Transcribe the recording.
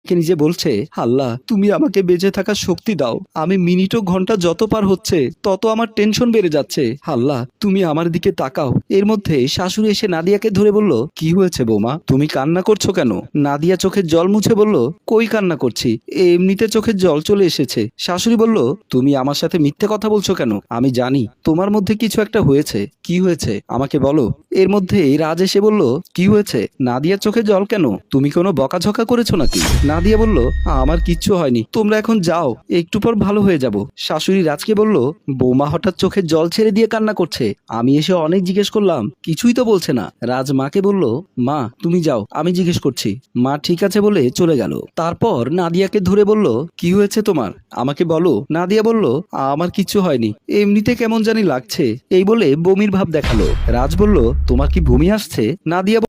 নিজেকে নিজে বলছে, আল্লাহ তুমি আমাকে বেঁচে থাকার শক্তি দাও। আমি মিনিট ও ঘন্টা যত পার হচ্ছে তত আমার টেনশন বেড়ে যাচ্ছে। আল্লাহ তুমি আমার দিকে তাকাও। এর মধ্যে শাশুড়ি এসে নাদিয়াকে ধরে বলল, কি হয়েছে বৌমা, তুমি কান্না করছো কেন? নাদিয়া চোখের জল মুছে বলল, কই কান্না করছি, এমনিতে চোখের জল চলে এসেছে। শাশুড়ি বলল, তুমি আমার সাথে মিথ্যে কথা বলছো কেন? আমি জানি তোমার মধ্যে কিছু একটা হয়েছে। কি হয়েছে আমাকে বলো। এর মধ্যেই রাজ এসে বলল, কি হয়েছে? নাদিয়ার চোখে জল কেন? তুমি কোনো বকাঝকা করেছো নাকি? নাদিয়া বলল, আমার কিচ্ছু হয়নি, তোমরা এখন যাও, একটু পর ভালো হয়ে যাব। শাশুড়ি রাজকে বলল, বৌমা হঠাৎ চোখের জল ছেড়ে দিয়ে কান্না করছে, আমি এসে অনেক জিজ্ঞেস করলাম, কিছুই তো বলছে না। রাজ মাকে বলল, মা তুমি যাও, আমি জিজ্ঞেস করছি। মা ঠিক আছে বলে চলে গেল। তারপর নাদিয়াকে ধরে বলল, কি হয়েছে তোমার, আমাকে বলো। নাদিয়া বলল, আমার কিচ্ছু হয়নি, এমনিতে কেমন জানি লাগছে, এই বলে বমির ভাব দেখালো। রাজ বলল, তোমার কি বমি আসছে? নাদিয়া